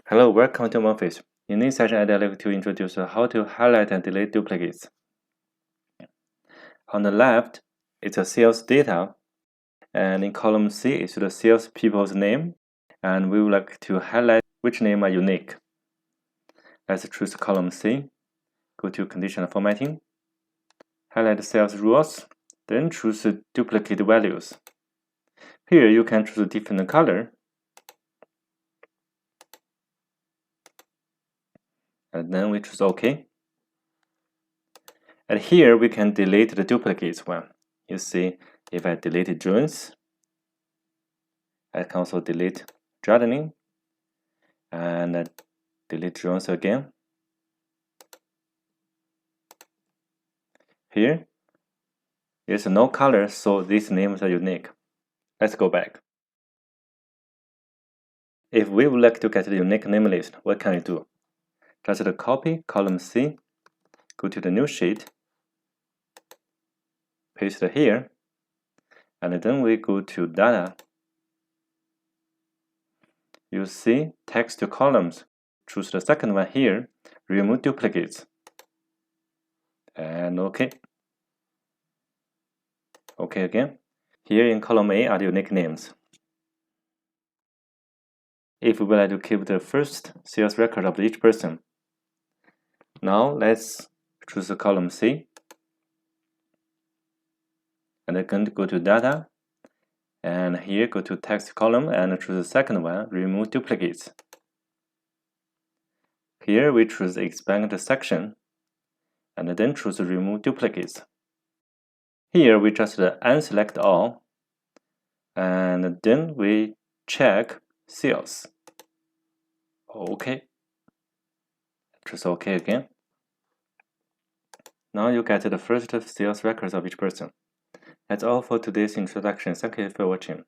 Hello, welcome to Monfis. In this session, I'd like to introduce how to highlight and delete duplicates. On the left, it's a sales data, and in column C, it's the sales people's name, and we would like to highlight which name are unique. Let's choose column C, go to conditional formatting, highlight sales rules, then choose duplicate values. Here, you can choose a different color, and then we choose OK. And here we can delete the duplicates one. You see, if I delete Jones, I can also delete Jardine and delete Jones again. Here, there's no color, so these names are unique. Let's go back. If we would like to get the unique name list, what can I do? Just copy column C, go to the new sheet, paste here, and then we go to data. You see text columns. Choose the second one here, remove duplicates, and OK. OK again. Here in column A are the unique names. If we would like to keep the first sales record of each person, now let's choose the column C, and again go to data, and here go to text column and choose the second one, remove duplicates. Here we choose expand the section, and then choose remove duplicates. Here we just unselect all, and then we check sales. OK. Choose OK again. Now you get the first sales records of each person. That's all for today's introduction. Thank you for watching.